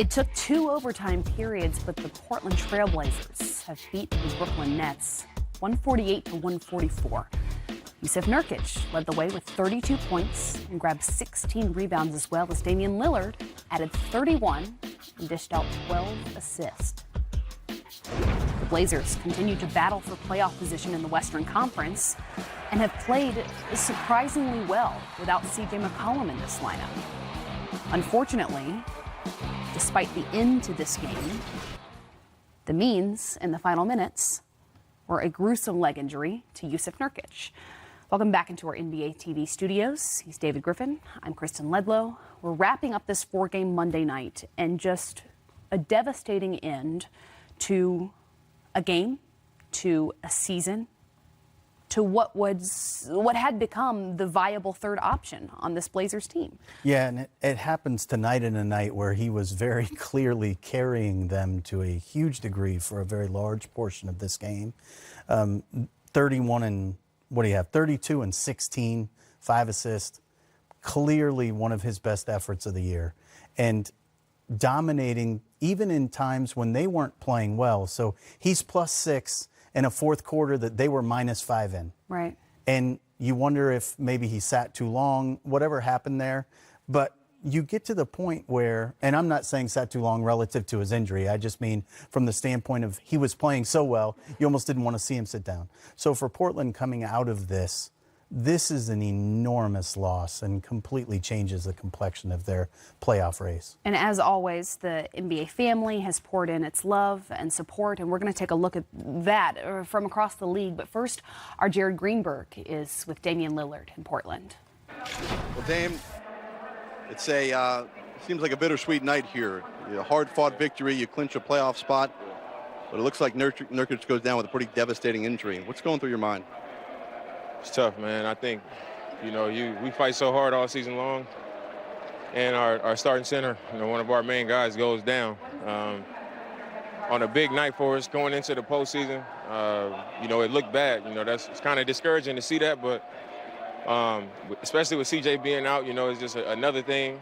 It took 2 overtime periods, but the Portland Trailblazers have beaten the Brooklyn Nets 148 to 144. Yusuf Nurkic led the way with 32 points and grabbed 16 rebounds as well as Damian Lillard added 31 and dished out 12 assists. The Blazers continue to battle for playoff position in the Western Conference and have played surprisingly well without C.J. McCollum in this lineup. Unfortunately, despite the end to this game, the means in the final minutes were a gruesome leg injury to Yusuf Nurkic. Welcome back into our NBA TV studios. He's David Griffin. I'm Kristen Ledlow. We're wrapping up this 4-game Monday night and just a devastating end to a game, to a season, to what had become the viable third option on this Blazers team. Yeah, and it happens tonight in a night where he was very clearly carrying them to a huge degree for a very large portion of this game. 32 and 16, 5 assists, clearly one of his best efforts of the year. And dominating even in times when they weren't playing well. So he's +6 in a fourth quarter that they were -5 in. Right. And you wonder if maybe he sat too long, whatever happened there. But you get to the point where, and I'm not saying sat too long relative to his injury, I just mean from the standpoint of he was playing so well, you almost didn't want to see him sit down. So for Portland coming out of this is an enormous loss and completely changes the complexion of their playoff race. And as always, the NBA family has poured in its love and support, and we're going to take a look at that from across the league. But first, our Jared Greenberg is with Damian Lillard in Portland. Well, Dame, it's seems like a bittersweet night here. A hard-fought victory, you clinch a playoff spot, but it looks like Nurkic goes down with a pretty devastating injury. What's going through your mind? It's tough, man. I think, we fight so hard all season long, and our starting center, one of our main guys goes down on a big night for us going into the postseason. It looked bad. It's kind of discouraging to see that, but especially with CJ being out, it's just another thing.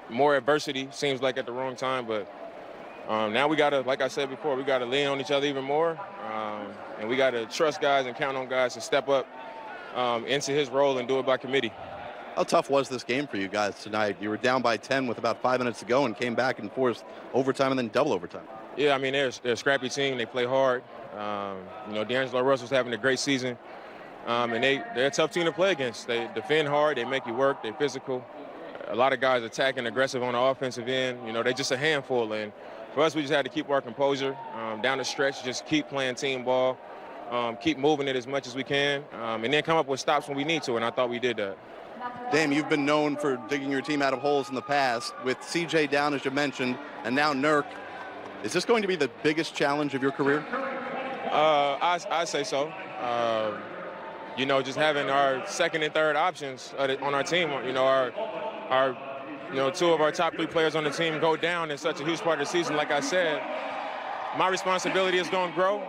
More adversity seems like at the wrong time, but now we gotta, like I said before, we gotta lean on each other even more, and we gotta trust guys and count on guys to step up into his role and do it by committee. How tough was this game for you guys tonight? You were down by 10 with about 5 minutes to go and came back and forced overtime and then double overtime. Yeah, I mean, they're a scrappy team. They play hard. D'Angelo Russell's having a great season. And they're a tough team to play against. They defend hard. They make you work. They're physical. A lot of guys attack and aggressive on the offensive end. They're just a handful. And for us, we just had to keep our composure down the stretch, just keep playing team ball. Keep moving it as much as we can, and then come up with stops when we need to, and I thought we did that. Dame, you've been known for digging your team out of holes in the past. With CJ down, as you mentioned, and now Nurk, is this going to be the biggest challenge of your career? I say so. Just having our second and third options on our team, our two of our top 3 players on the team go down in such a huge part of the season. Like I said, my responsibility is going to grow.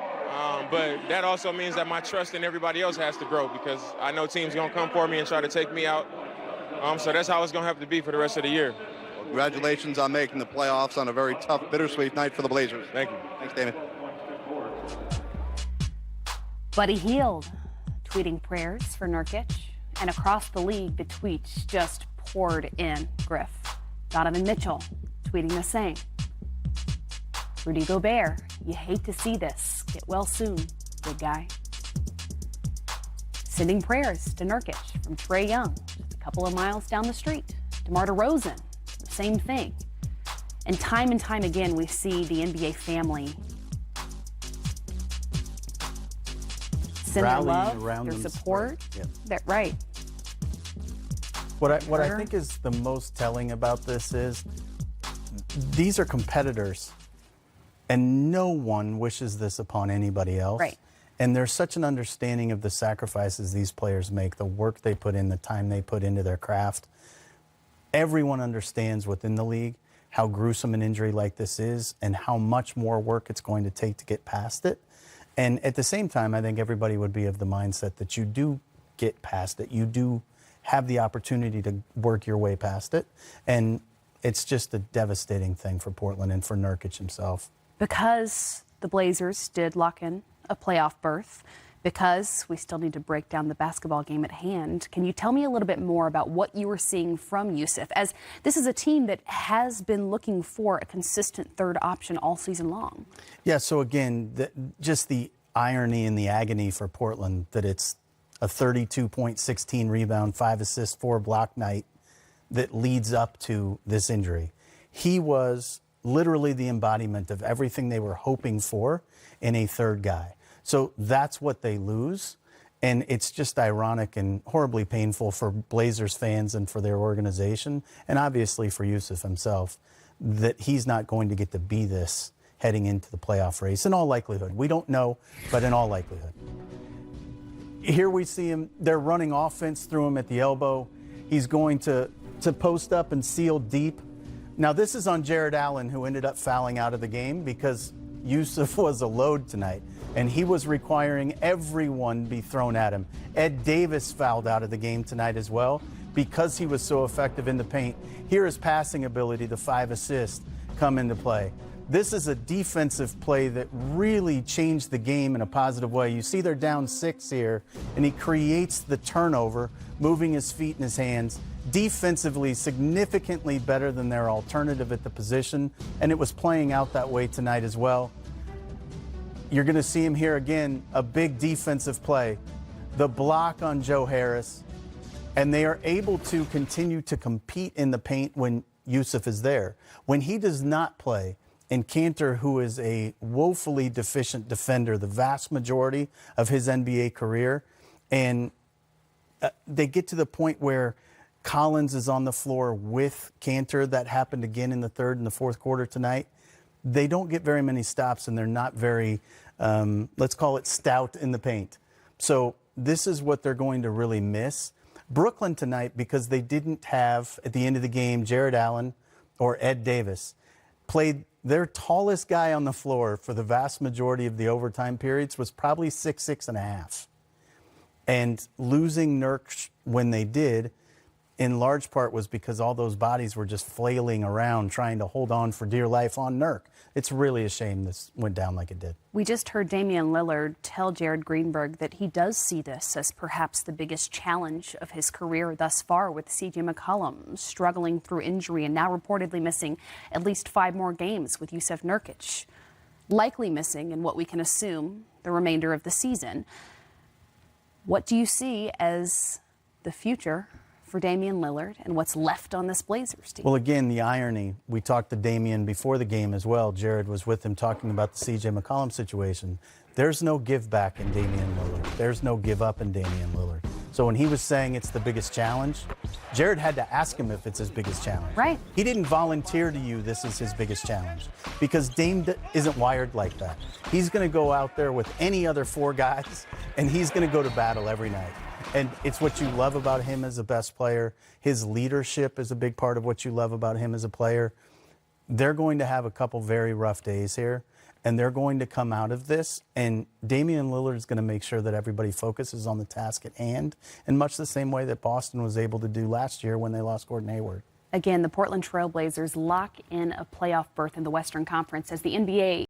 But that also means that my trust in everybody else has to grow because I know teams going to come for me and try to take me out. So that's how it's going to have to be for the rest of the year. Well, congratulations on making the playoffs on a very tough, bittersweet night for the Blazers. Thank you. Thanks, Damon. Buddy Hield tweeting prayers for Nurkic, and across the league, the tweets just poured in. Griff. Donovan Mitchell tweeting the same. Rudy Gobert, you hate to see this. Get well soon, big guy. Sending prayers to Nurkic from Trae Young, just a couple of miles down the street. DeMar DeRozan, the same thing. And time again, we see the NBA family send their love, their support. Yep. Right. What I think is the most telling about this is these are competitors. And no one wishes this upon anybody else. Right. And there's such an understanding of the sacrifices these players make, the work they put in, the time they put into their craft. Everyone understands within the league how gruesome an injury like this is and how much more work it's going to take to get past it. And at the same time, I think everybody would be of the mindset that you do get past it. You do have the opportunity to work your way past it. And it's just a devastating thing for Portland and for Nurkic himself. Because the Blazers did lock in a playoff berth, because we still need to break down the basketball game at hand, can you tell me a little bit more about what you were seeing from Yusuf, as this is a team that has been looking for a consistent third option all season long? Yeah, so again, just the irony and the agony for Portland that it's a 32-point, 16 rebound, 5 assists, 4 block night that leads up to this injury. He was literally the embodiment of everything they were hoping for in a third guy. So that's what they lose, and it's just ironic and horribly painful for Blazers fans and for their organization, and obviously for Yusuf himself, that he's not going to get to be this heading into the playoff race in all likelihood. We don't know, but in all likelihood. Here we see him, they're running offense through him at the elbow. He's going to post up and seal deep. Now this is on Jared Allen, who ended up fouling out of the game because Yusuf was a load tonight, and he was requiring everyone be thrown at him. Ed Davis fouled out of the game tonight as well because he was so effective in the paint. Here his passing ability, the 5 assists, come into play. This is a defensive play that really changed the game in a positive way. You see they're down 6 here, and he creates the turnover, moving his feet and his hands. Defensively, significantly better than their alternative at the position, and it was playing out that way tonight as well. You're going to see him here again, a big defensive play. The block on Joe Harris, and they are able to continue to compete in the paint when Yusuf is there. When he does not play, and Cantor, who is a woefully deficient defender the vast majority of his NBA career, and they get to the point where Collins is on the floor with Cantor. That happened again in the third and the fourth quarter tonight. They don't get very many stops, and they're not very, let's call it stout in the paint. So this is what they're going to really miss. Brooklyn tonight, because they didn't have, at the end of the game, Jared Allen or Ed Davis, played their tallest guy on the floor for the vast majority of the overtime periods was probably 6'6.5". And losing Nurk when they did, in large part, was because all those bodies were just flailing around trying to hold on for dear life on Nurk. It's really a shame this went down like it did. We just heard Damian Lillard tell Jared Greenberg that he does see this as perhaps the biggest challenge of his career thus far, with C.J. McCollum struggling through injury and now reportedly missing at least 5 more games, with Yusuf Nurkic likely missing in what we can assume the remainder of the season. What do you see as the future for Damian Lillard and what's left on this Blazers team? Well, again, the irony, we talked to Damian before the game as well. Jared was with him talking about the C.J. McCollum situation. There's no give back in Damian Lillard. There's no give up in Damian Lillard. So when he was saying it's the biggest challenge, Jared had to ask him if it's his biggest challenge. Right. He didn't volunteer to you this is his biggest challenge, because Dame isn't wired like that. He's going to go out there with any other 4 guys, and he's going to go to battle every night. And it's what you love about him as a best player. His leadership is a big part of what you love about him as a player. They're going to have a couple very rough days here, and they're going to come out of this. And Damian Lillard is going to make sure that everybody focuses on the task at hand, in much the same way that Boston was able to do last year when they lost Gordon Hayward. Again, the Portland Trail Blazers lock in a playoff berth in the Western Conference as the NBA